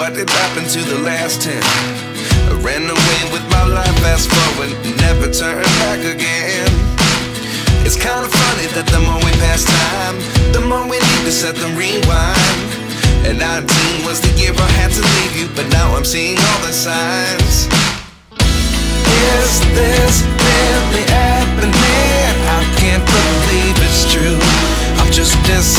What did happen to the last 10? I ran away with my life, fast forward, never turn back again. It's kind of funny that the more we pass time, the more we need to set them rewind. And 19 was the year I had to leave you, but now I'm seeing all the signs. Is this really happening? I can't believe it's true. I'm just as